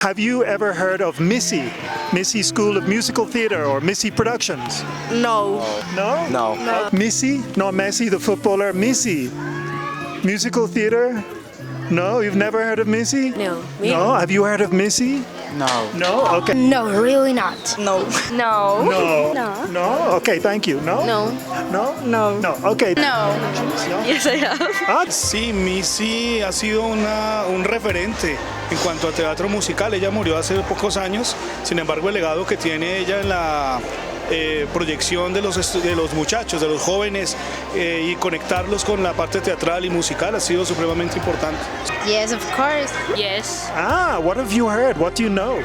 Have you ever heard of Misi? Misi School of Musical Theater or Misi Productions? No. No? No. Misi? Not Messi, the footballer. Misi. Musical theater? No? You've never heard of Misi? No. No? Have you heard of Misi? No. No? Okay. No, really not. No. No. No. No. No? Okay, thank you. No? No. No? No. No. Okay. No. Yes, I have. Ah, Sí, Misi ha sido un referente en cuanto a teatro musical. Ella murió hace pocos años, sin embargo el legado que tiene ella en la proyección de los muchachos, de los jóvenes y conectarlos con la parte teatral y musical ha sido supremamente importante. Yes, of course. Yes. what have you heard? What do you know?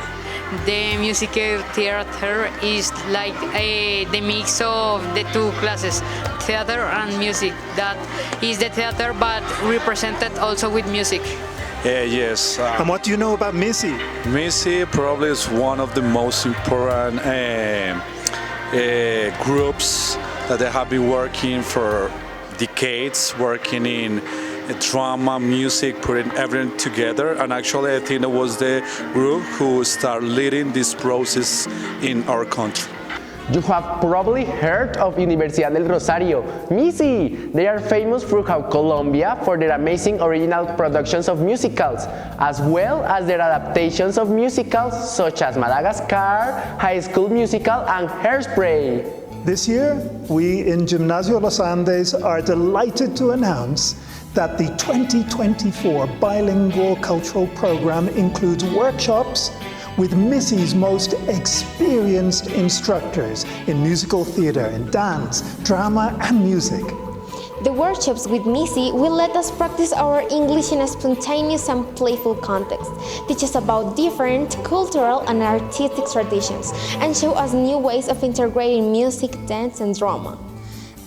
The musical theater is like the mix of the two classes, theater and music. That is the theater, but represented also with music. Yes. And what do you know about Misi? Misi probably is one of the most important groups that they have been working for decades, working in drama, music, putting everything together. And actually, I think it was the group who started leading this process in our country. You have probably heard of Universidad del Rosario, Misi. They are famous throughout Colombia for their amazing original productions of musicals, as well as their adaptations of musicals such as Madagascar, High School Musical, and Hairspray. This year, we in Gimnasio Los Andes are delighted to announce that the 2024 bilingual cultural program includes workshops with Misi's most experienced instructors in musical theater, in dance, drama, and music. The workshops with Misi will let us practice our English in a spontaneous and playful context, teach us about different cultural and artistic traditions, and show us new ways of integrating music, dance, and drama.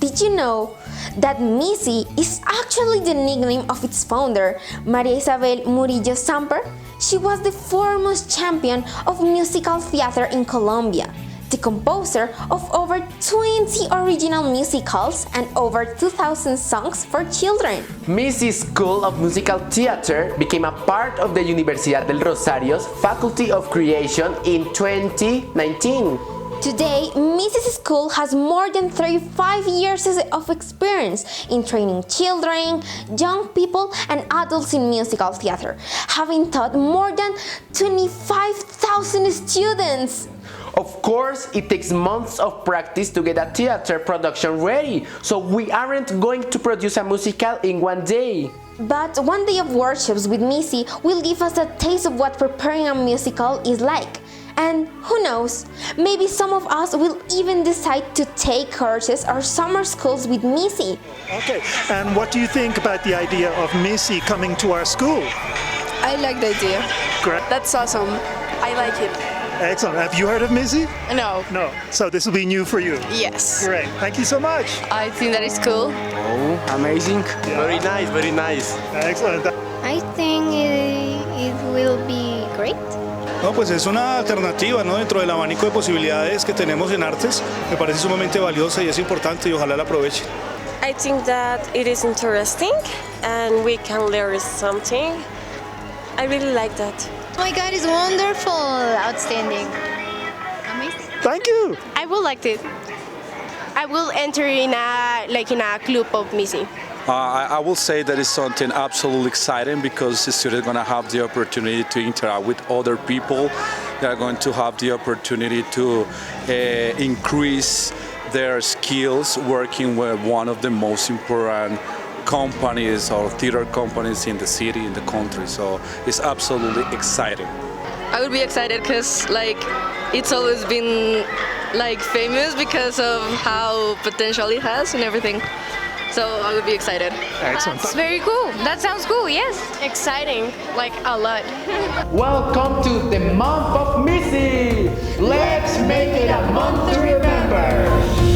Did you know that Misi is actually the nickname of its founder, Maria Isabel Murillo Samper? She was the foremost champion of musical theater in Colombia, the composer of over 20 original musicals and over 2,000 songs for children. Misi's School of Musical Theater became a part of the Universidad del Rosario's Faculty of Creation in 2019. Today, Misi's school has more than 35 years of experience in training children, young people, and adults in musical theater, having taught more than 25,000 students. Of course, it takes months of practice to get a theater production ready, so we aren't going to produce a musical in one day. But one day of workshops with Misi will give us a taste of what preparing a musical is like. And who knows, maybe some of us will even decide to take courses or summer schools with Misi. Okay, and what do you think about the idea of Misi coming to our school? I like the idea. Great. That's awesome. I like it. Excellent. Have you heard of Misi? No. No. So this will be new for you. Yes. Great. Thank you so much. I think that is cool. Oh, amazing. Very nice, very nice. Excellent. I think it will be great. No, pues es una alternativa, ¿no? Dentro del abanico de posibilidades que tenemos en artes, me parece sumamente valiosa y es importante y ojalá la aprovechen. I think that it is interesting and we can learn something. I really like that. Oh my God, it's wonderful, outstanding, amazing. Thank you. I will like it. I will enter in a club of Misi. I will say that it's something absolutely exciting because the students are going to have the opportunity to interact with other people. They are going to have the opportunity to increase their skills working with one of the most important companies or theater companies in the city, in the country. So it's absolutely exciting. I would be excited because it's always been famous because of how potential it has and everything. So I would be excited. Excellent. That's very cool. That sounds cool, yes. Exciting, a lot. Welcome to the month of Misi. Let's make it a month to remember.